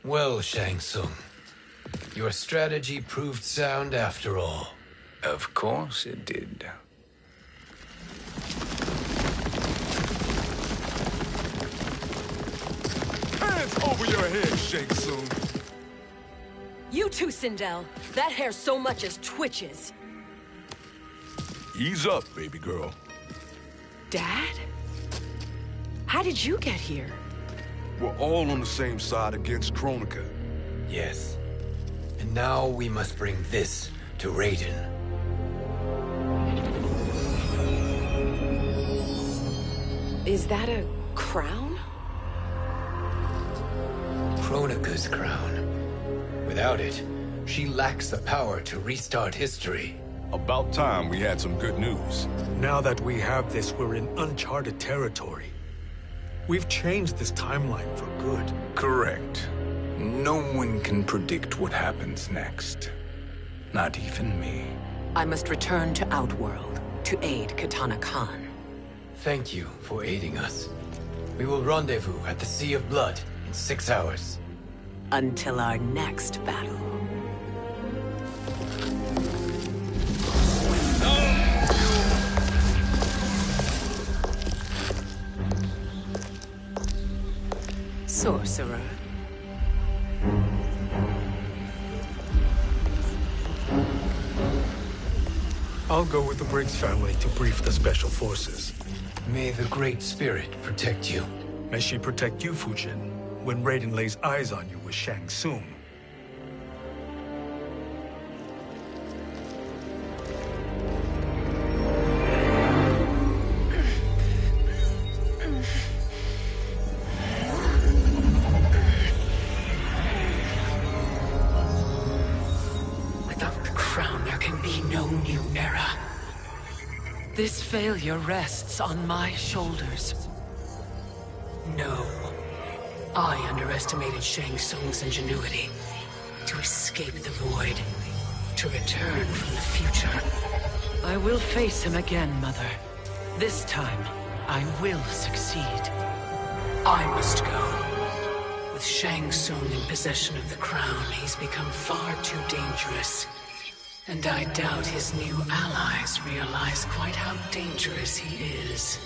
Well, Shang Tsung, your strategy proved sound after all. Of course it did. Hands over your head, Shang Tsung. You too, Sindel. That hair so much as twitches. Ease up, baby girl. Dad? How did you get here? We're all on the same side against Kronika. Yes. And now we must bring this to Raiden. Is that a crown? Kronika's crown. Without it, she lacks the power to restart history. About time we had some good news. Now that we have this, we're in uncharted territory. We've changed this timeline for good. Correct. No one can predict what happens next. Not even me. I must return to Outworld to aid Katana Khan. Thank you for aiding us. We will rendezvous at the Sea of Blood in 6 hours. Until our next battle. Sorcerer. I'll go with the Briggs family to brief the Special Forces. May the Great Spirit protect you. May she protect you, Fujin, when Raiden lays eyes on you with Shang Tsung. This failure rests on my shoulders. No. I underestimated Shang Tsung's ingenuity. To escape the void. To return from the future. I will face him again, Mother. This time, I will succeed. I must go. With Shang Tsung in possession of the crown, he's become far too dangerous. And I doubt his new allies realize quite how dangerous he is.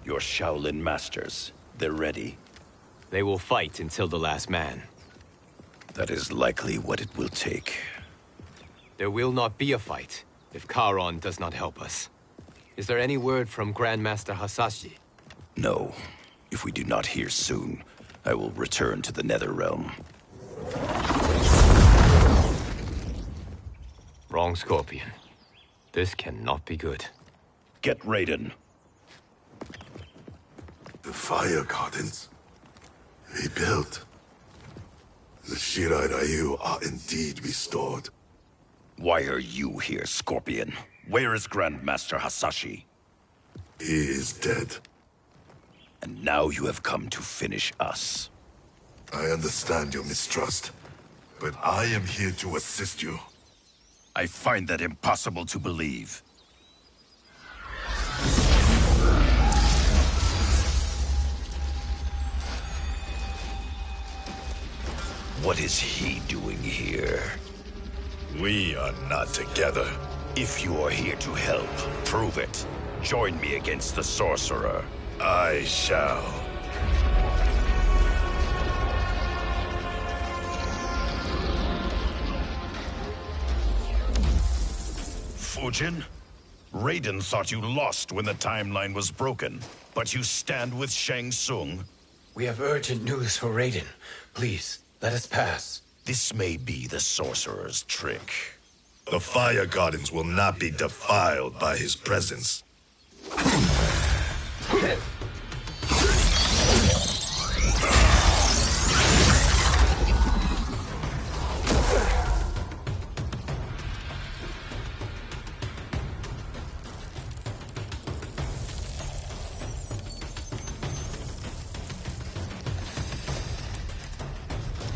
Your Shaolin masters, they're ready. They will fight until the last man. That is likely what it will take. There will not be a fight if Charon does not help us. Is there any word from Grandmaster Hasashi? No. If we do not hear soon, I will return to the Netherrealm. Wrong, Scorpion. This cannot be good. Get Raiden. The fire gardens rebuilt. The Shirai Ryu are indeed restored. Why are you here, Scorpion? Where is Grandmaster Hasashi? He is dead. And now you have come to finish us. I understand your mistrust, but I am here to assist you. I find that impossible to believe. What is he doing here? We are not together. If you are here to help, prove it. Join me against the sorcerer. I shall. Fujin? Raiden thought you lost when the timeline was broken, but you stand with Shang Tsung? We have urgent news for Raiden. Please, let us pass. This may be the sorcerer's trick. The Fire Gardens will not be defiled by his presence.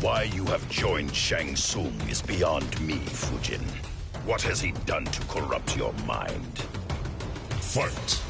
Why you have joined Shang Tsung is beyond me, Fujin. What has he done to corrupt your mind? Fight!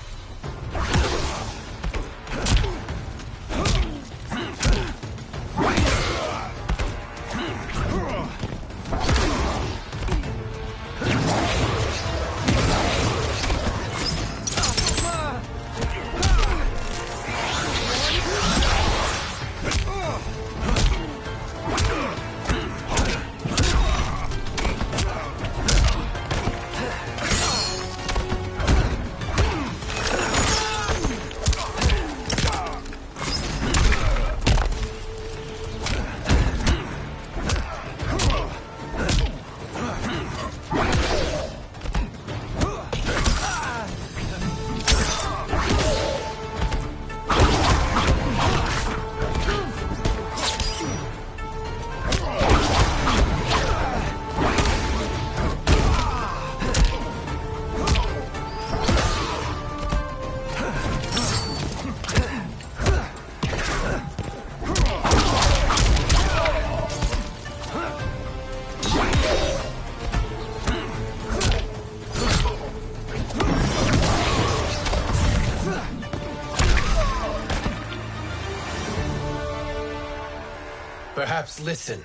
Perhaps listen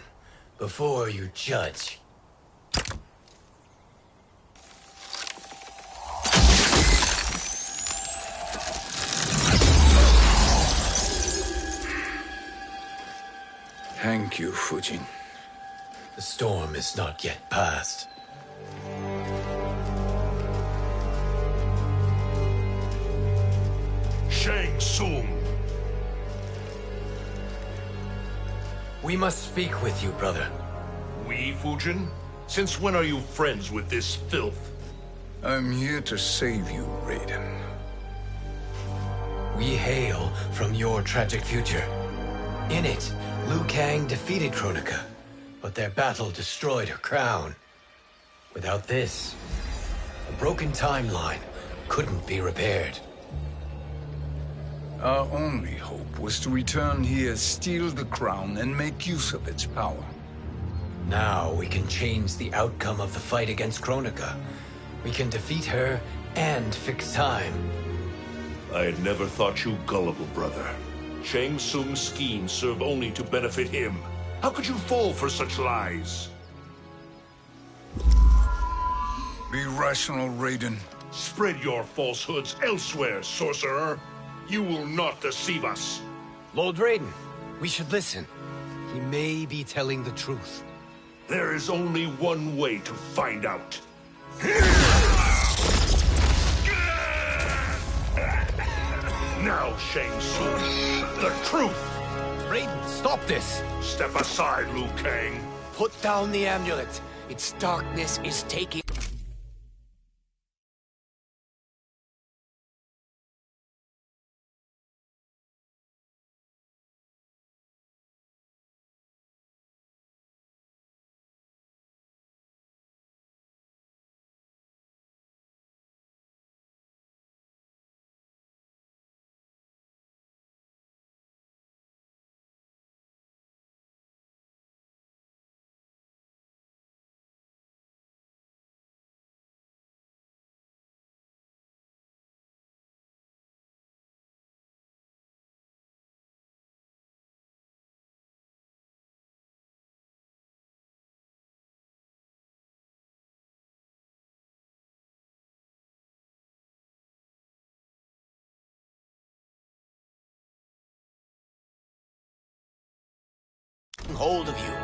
before you judge. Thank you, Fujin. The storm is not yet past. Shang Tsung! We must speak with you, brother. We, Fujin? Since when are you friends with this filth? I'm here to save you, Raiden. We hail from your tragic future. In it, Liu Kang defeated Kronika, but their battle destroyed her crown. Without this, a broken timeline couldn't be repaired. Our only hope was to return here, steal the crown, and make use of its power. Now we can change the outcome of the fight against Kronika. We can defeat her and fix time. I had never thought you gullible, brother. Shang Tsung's schemes serve only to benefit him. How could you fall for such lies? Be rational, Raiden. Spread your falsehoods elsewhere, sorcerer. You will not deceive us. Lord Raiden, we should listen. He may be telling the truth. There is only one way to find out. Now, Shang Tsung, the truth! Raiden, stop this! Step aside, Liu Kang. Put down the amulet. Its darkness is taking... hold of you.